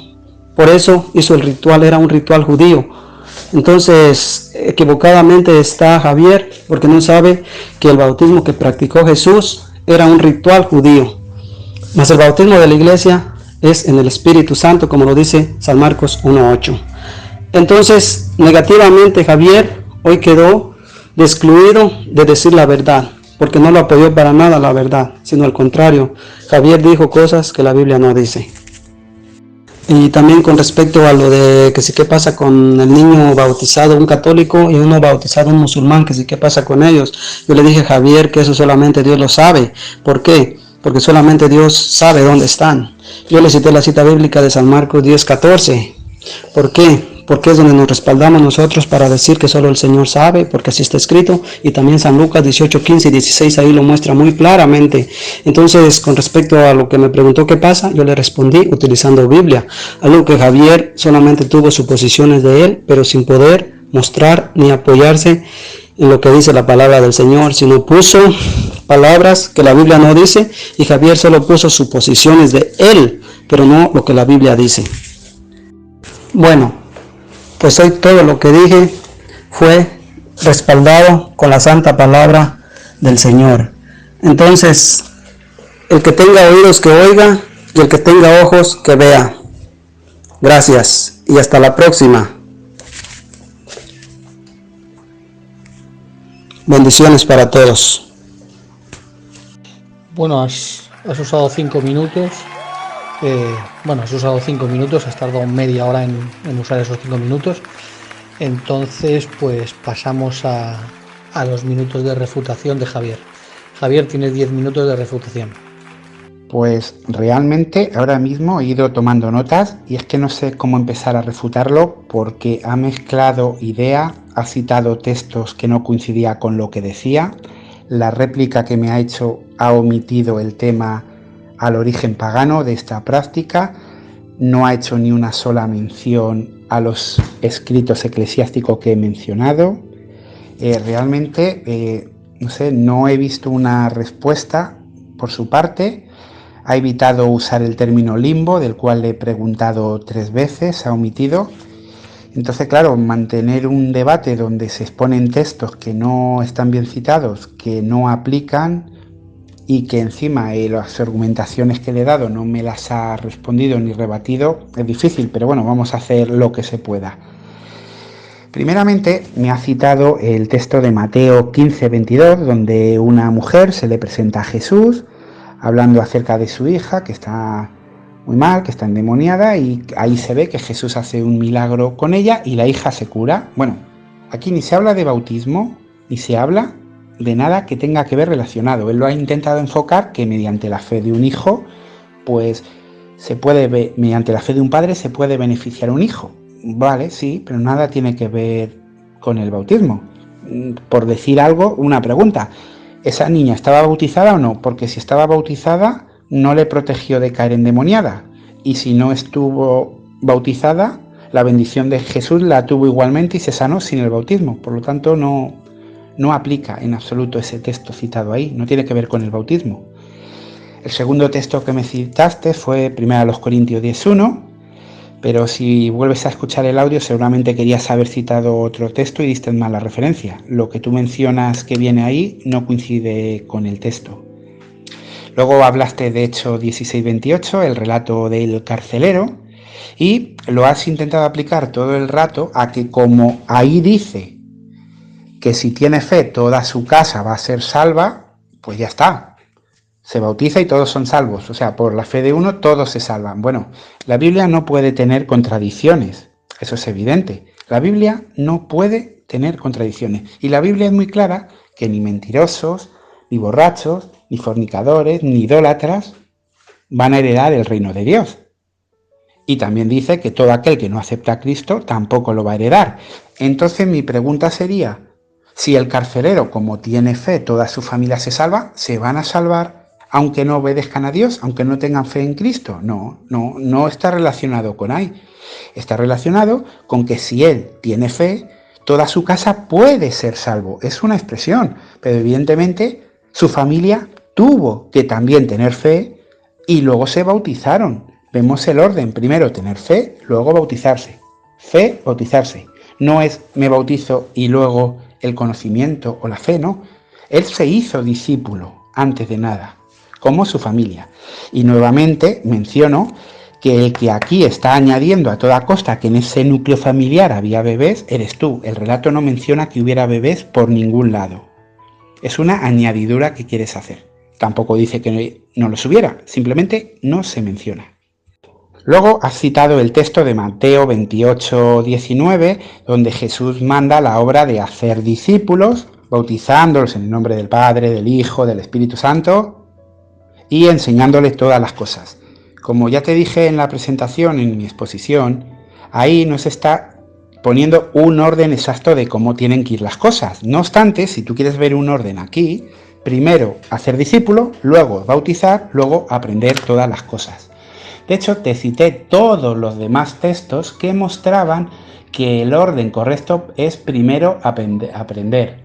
por eso hizo el ritual, era un ritual judío. Entonces, equivocadamente está Javier, porque no sabe que el bautismo que practicó Jesús era un ritual judío. Mas el bautismo de la iglesia es en el Espíritu Santo, como lo dice San Marcos 1:8. Entonces, negativamente Javier hoy quedó excluido de decir la verdad, porque no lo apoyó para nada la verdad, sino al contrario, Javier dijo cosas que la Biblia no dice. Y también con respecto a lo de que sí qué pasa con el niño bautizado, un católico, y uno bautizado, un musulmán, que sí qué pasa con ellos. Yo le dije a Javier que eso solamente Dios lo sabe. ¿Por qué? Porque solamente Dios sabe dónde están. Yo le cité la cita bíblica de San Marcos 10:14. ¿Por qué? Porque es donde nos respaldamos nosotros para decir que solo el Señor sabe, porque así está escrito. Y también San Lucas 18:15 y 16 ahí lo muestra muy claramente. Entonces, con respecto a lo que me preguntó qué pasa, yo le respondí utilizando Biblia. Algo que Javier solamente tuvo suposiciones de él, pero sin poder mostrar ni apoyarse en lo que dice la palabra del Señor, sino puso palabras que la Biblia no dice, y Javier solo puso suposiciones de él, pero no lo que la Biblia dice. Bueno, pues hoy todo lo que dije fue respaldado con la santa palabra del Señor. Entonces, el que tenga oídos que oiga y el que tenga ojos que vea. Gracias y hasta la próxima. Bendiciones para todos. Bueno, has usado 5 minutos. Has usado 5 minutos, has tardado media hora en usar esos 5 minutos. Entonces, pues pasamos a los minutos de refutación de Javier. Javier, tienes 10 minutos de refutación. Pues realmente ahora mismo he ido tomando notas y es que no sé cómo empezar a refutarlo porque ha mezclado idea, ha citado textos que no coincidía con lo que decía, la réplica que me ha hecho ha omitido el tema al origen pagano de esta práctica, no ha hecho ni una sola mención a los escritos eclesiásticos que he mencionado. Realmente, no he visto una respuesta por su parte. Ha evitado usar el término limbo, del cual le he preguntado 3 veces, ha omitido. Entonces, claro, mantener un debate donde se exponen textos que no están bien citados, que no aplican, y que encima las argumentaciones que le he dado no me las ha respondido ni rebatido, es difícil, pero bueno, vamos a hacer lo que se pueda. Primeramente me ha citado el texto de Mateo 15:22, donde una mujer se le presenta a Jesús hablando acerca de su hija, que está muy mal, que está endemoniada, y ahí se ve que Jesús hace un milagro con ella y la hija se cura. Bueno, aquí ni se habla de bautismo, ni se habla de nada que tenga que ver relacionado. Él lo ha intentado enfocar que mediante la fe de un hijo, pues mediante la fe de un padre se puede beneficiar a un hijo. Vale, sí, pero nada tiene que ver con el bautismo. Por decir algo, una pregunta. ¿Esa niña estaba bautizada o no? Porque si estaba bautizada, no le protegió de caer endemoniada. Y si no estuvo bautizada, la bendición de Jesús la tuvo igualmente y se sanó sin el bautismo. Por lo tanto, no aplica en absoluto ese texto citado ahí. No tiene que ver con el bautismo. El segundo texto que me citaste fue 1 Corintios 10:1. Pero si vuelves a escuchar el audio, seguramente querías haber citado otro texto y diste mal la referencia. Lo que tú mencionas que viene ahí no coincide con el texto. Luego hablaste de Hechos 16:28, el relato del carcelero, y lo has intentado aplicar todo el rato a que como ahí dice que si tiene fe toda su casa va a ser salva, pues ya está. Se bautiza y todos son salvos, o sea, por la fe de uno todos se salvan. Bueno, la Biblia no puede tener contradicciones, eso es evidente. La Biblia no puede tener contradicciones. Y la Biblia es muy clara que ni mentirosos, ni borrachos, ni fornicadores, ni idólatras van a heredar el reino de Dios. Y también dice que todo aquel que no acepta a Cristo tampoco lo va a heredar. Entonces mi pregunta sería, si el carcelero, como tiene fe, toda su familia se salva, ¿se van a salvar aunque no obedezcan a Dios, aunque no tengan fe en Cristo? No está relacionado con ahí. Está relacionado con que si él tiene fe, toda su casa puede ser salvo. Es una expresión, pero evidentemente su familia tuvo que también tener fe y luego se bautizaron. Vemos el orden, primero tener fe, luego bautizarse. Fe, bautizarse. No es me bautizo y luego el conocimiento o la fe, no. Él se hizo discípulo antes de nada, como su familia. Y nuevamente menciono que el que aquí está añadiendo a toda costa que en ese núcleo familiar había bebés, eres tú. El relato no menciona que hubiera bebés por ningún lado. Es una añadidura que quieres hacer. Tampoco dice que no los hubiera, simplemente no se menciona. Luego has citado el texto de Mateo 28:19, donde Jesús manda la obra de hacer discípulos, bautizándolos en el nombre del Padre, del Hijo, del Espíritu Santo y enseñándoles todas las cosas. Como ya te dije en la presentación, en mi exposición, ahí nos está poniendo un orden exacto de cómo tienen que ir las cosas. No obstante, si tú quieres ver un orden aquí, primero hacer discípulo, luego bautizar, luego aprender todas las cosas. De hecho, te cité todos los demás textos que mostraban que el orden correcto es primero aprender.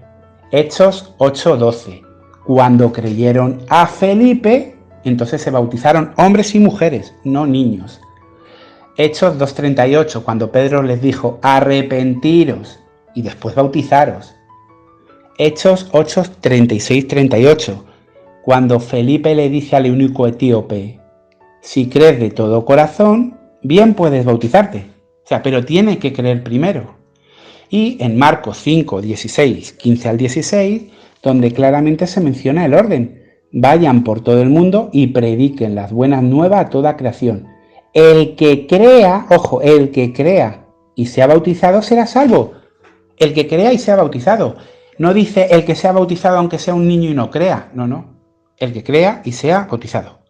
Hechos 8:12. Cuando creyeron a Felipe, entonces se bautizaron hombres y mujeres, no niños. Hechos 2:38, cuando Pedro les dijo, arrepentiros y después bautizaros. Hechos 8:36-38, cuando Felipe le dice al eunuco etíope, si crees de todo corazón, bien puedes bautizarte. O sea, pero tiene que creer primero. Y en Marcos 5:16, 15-16, donde claramente se menciona el orden. Vayan por todo el mundo y prediquen las buenas nuevas a toda creación. El que crea, ojo, el que crea y sea bautizado será salvo. El que crea y sea bautizado. No dice el que sea bautizado aunque sea un niño y no crea. No. El que crea y sea bautizado.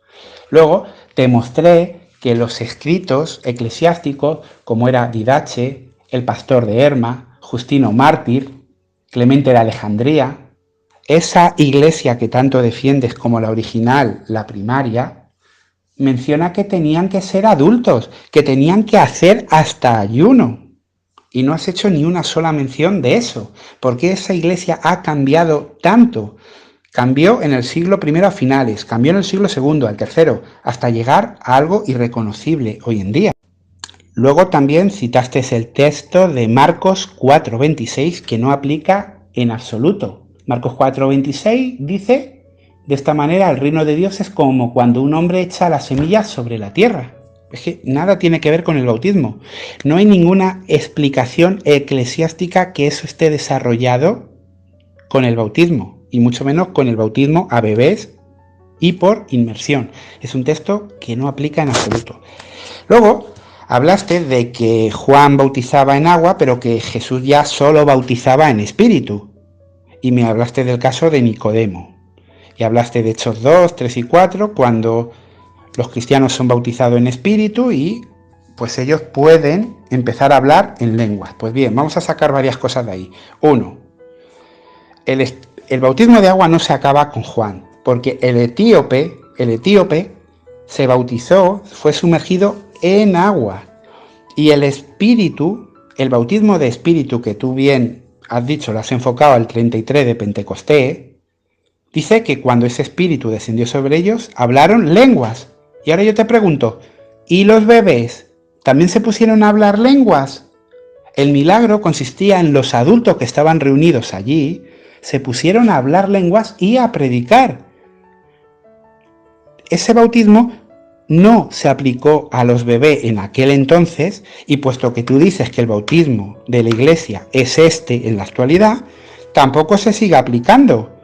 Luego te mostré que los escritos eclesiásticos, como era Didache, el pastor de Herma, Justino Mártir, Clemente de Alejandría, esa iglesia que tanto defiendes como la original, la primaria, menciona que tenían que ser adultos, que tenían que hacer hasta ayuno. Y no has hecho ni una sola mención de eso. ¿Por qué esa iglesia ha cambiado tanto? Cambió en el siglo I a finales, cambió en el siglo II al tercero, hasta llegar a algo irreconocible hoy en día. Luego también citaste el texto de Marcos 4:26 que no aplica en absoluto. Marcos 4:26 dice, de esta manera el reino de Dios es como cuando un hombre echa las semillas sobre la tierra. Es que nada tiene que ver con el bautismo. No hay ninguna explicación eclesiástica que eso esté desarrollado con el bautismo, y mucho menos con el bautismo a bebés y por inmersión. Es un texto que no aplica en absoluto. Luego, hablaste de que Juan bautizaba en agua, pero que Jesús ya solo bautizaba en espíritu. Y me hablaste del caso de Nicodemo. Y hablaste de Hechos 2, 3 y 4, cuando los cristianos son bautizados en espíritu y pues ellos pueden empezar a hablar en lenguas. Pues bien, vamos a sacar varias cosas de ahí. Uno, el bautismo de agua no se acaba con Juan, porque el etíope se bautizó, fue sumergido en agua. Y el espíritu, el bautismo de espíritu que tú bien has dicho, lo has enfocado al 33 de Pentecostés, dice que cuando ese espíritu descendió sobre ellos, hablaron lenguas. Y ahora yo te pregunto, ¿y los bebés también se pusieron a hablar lenguas? El milagro consistía en los adultos que estaban reunidos allí, se pusieron a hablar lenguas y a predicar. Ese bautismo no se aplicó a los bebés en aquel entonces, y puesto que tú dices que el bautismo de la Iglesia es este en la actualidad, tampoco se sigue aplicando.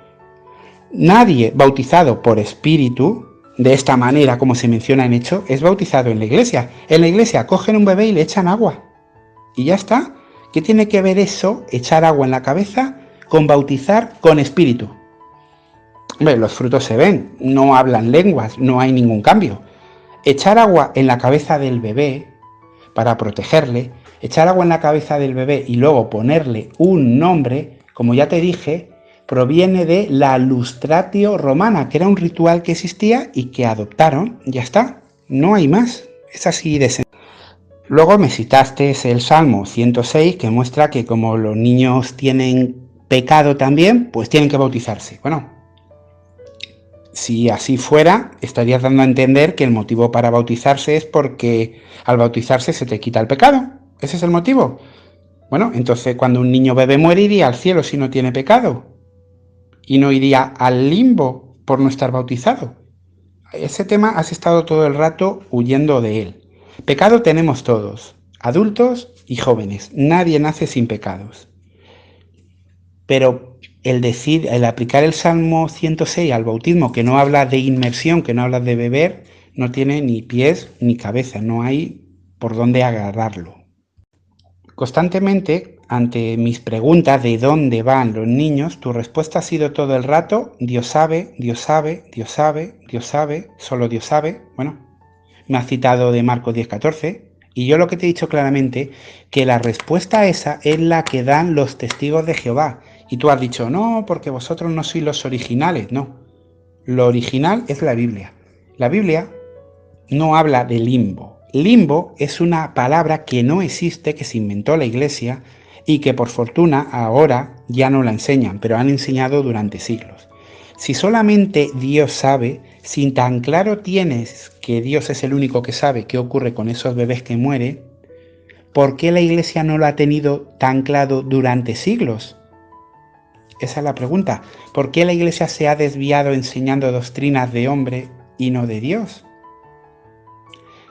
Nadie bautizado por espíritu, de esta manera como se menciona en Hechos, es bautizado en la Iglesia. En la Iglesia cogen un bebé y le echan agua. Y ya está. ¿Qué tiene que ver eso, echar agua en la cabeza, con bautizar con espíritu? Hombre, los frutos se ven, no hablan lenguas, no hay ningún cambio. Echar agua en la cabeza del bebé para protegerle, echar agua en la cabeza del bebé y luego ponerle un nombre, como ya te dije, proviene de la lustratio romana, que era un ritual que existía y que adoptaron. Ya está, no hay más. Es así de sencillo. Luego me citaste el Salmo 106, que muestra que como los niños tienen pecado también, pues tienen que bautizarse. Bueno, si así fuera, estarías dando a entender que el motivo para bautizarse es porque al bautizarse se te quita el pecado. ¿Ese es el motivo? Bueno, entonces cuando un niño bebé muere iría al cielo si no tiene pecado. Y no iría al limbo por no estar bautizado. Ese tema has estado todo el rato huyendo de él. Pecado tenemos todos, adultos y jóvenes. Nadie nace sin pecados. Pero el aplicar el Salmo 106 al bautismo, que no habla de inmersión, que no habla de beber, no tiene ni pies ni cabeza, no hay por dónde agarrarlo. Constantemente, ante mis preguntas de dónde van los niños, tu respuesta ha sido todo el rato, Dios sabe, Dios sabe, Dios sabe, Dios sabe, solo Dios sabe. Bueno, me has citado de Marcos 10:14, y yo lo que te he dicho claramente, que la respuesta a esa es la que dan los testigos de Jehová. Y tú has dicho, no, porque vosotros no sois los originales. No, lo original es la Biblia. La Biblia no habla de limbo. Limbo es una palabra que no existe, que se inventó la Iglesia y que por fortuna ahora ya no la enseñan, pero han enseñado durante siglos. Si solamente Dios sabe, si tan claro tienes que Dios es el único que sabe qué ocurre con esos bebés que mueren, ¿por qué la Iglesia no lo ha tenido tan claro durante siglos? Esa es la pregunta. ¿Por qué la Iglesia se ha desviado enseñando doctrinas de hombre y no de Dios?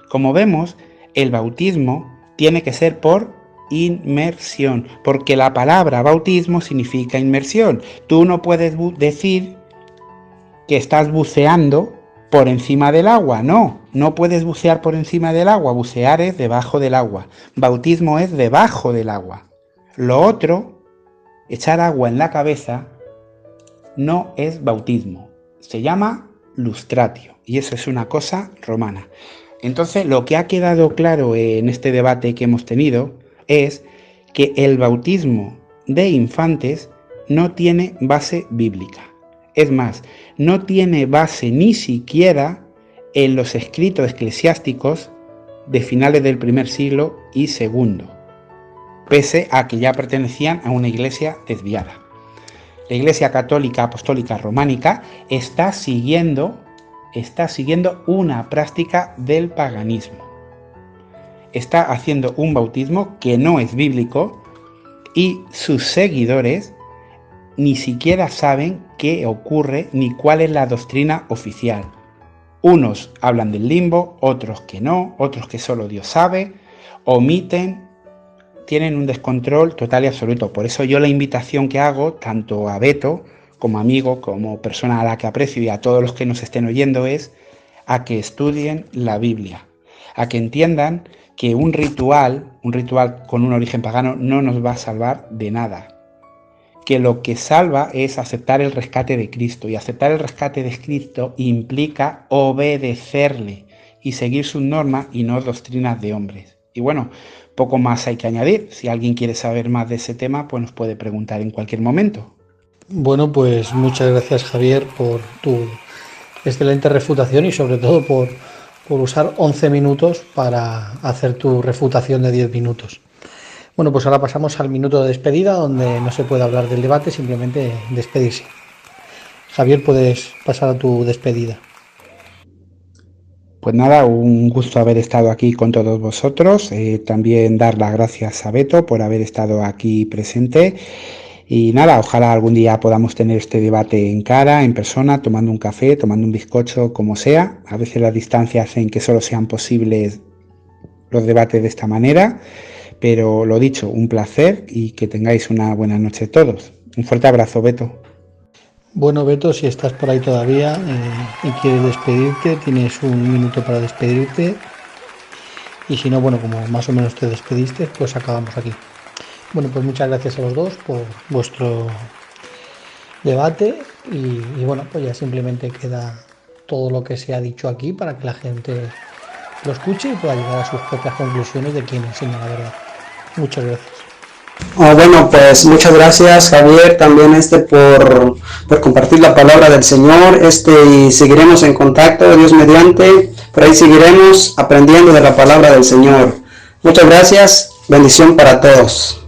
Como vemos, el bautismo tiene que ser por inmersión, porque la palabra bautismo significa inmersión. Tú no puedes decir que estás buceando por encima del agua, no puedes bucear por encima del agua, bucear es debajo del agua, bautismo es debajo del agua. Lo otro, echar agua en la cabeza, no es bautismo, se llama lustratio, y eso es una cosa romana. Entonces, lo que ha quedado claro en este debate que hemos tenido es que el bautismo de infantes no tiene base bíblica. Es más, no tiene base ni siquiera en los escritos eclesiásticos de finales del primer siglo y segundo, pese a que ya pertenecían a una iglesia desviada. La Iglesia Católica Apostólica Románica está siguiendo una práctica del paganismo. Está haciendo un bautismo que no es bíblico y sus seguidores ni siquiera saben qué ocurre ni cuál es la doctrina oficial. Unos hablan del limbo, otros que no, otros que solo Dios sabe, omiten, tienen un descontrol total y absoluto. Por eso yo la invitación que hago, tanto a Beto, como amigo, como persona a la que aprecio y a todos los que nos estén oyendo, es a que estudien la Biblia, a que entiendan que un ritual con un origen pagano no nos va a salvar de nada. Que lo que salva es aceptar el rescate de Cristo, y aceptar el rescate de Cristo implica obedecerle y seguir sus normas y no doctrinas de hombres. Y bueno, poco más hay que añadir. Si alguien quiere saber más de ese tema, pues nos puede preguntar en cualquier momento. Bueno, pues muchas gracias, Javier, por tu excelente refutación y sobre todo por usar 11 minutos para hacer tu refutación de 10 minutos. Bueno, pues ahora pasamos al minuto de despedida, donde no se puede hablar del debate, simplemente despedirse. Javier, puedes pasar a tu despedida. Pues nada, un gusto haber estado aquí con todos vosotros. También dar las gracias a Beto por haber estado aquí presente. Y nada, ojalá algún día podamos tener este debate en cara, en persona, tomando un café, tomando un bizcocho, como sea. A veces las distancias hacen que solo sean posibles los debates de esta manera. Pero lo dicho, un placer y que tengáis una buena noche todos. Un fuerte abrazo, Beto. Bueno, Beto, si estás por ahí todavía y quieres despedirte, tienes un minuto para despedirte. Y si no, bueno, como más o menos te despediste, pues acabamos aquí. Bueno, pues muchas gracias a los dos por vuestro debate y bueno, pues ya simplemente queda todo lo que se ha dicho aquí para que la gente lo escuche y pueda llegar a sus propias conclusiones de quién enseña la verdad. Muchas gracias. Bueno, pues muchas gracias, Javier, también por compartir la palabra del Señor, y seguiremos en contacto, Dios mediante, por ahí seguiremos aprendiendo de la palabra del Señor. Muchas gracias, bendición para todos.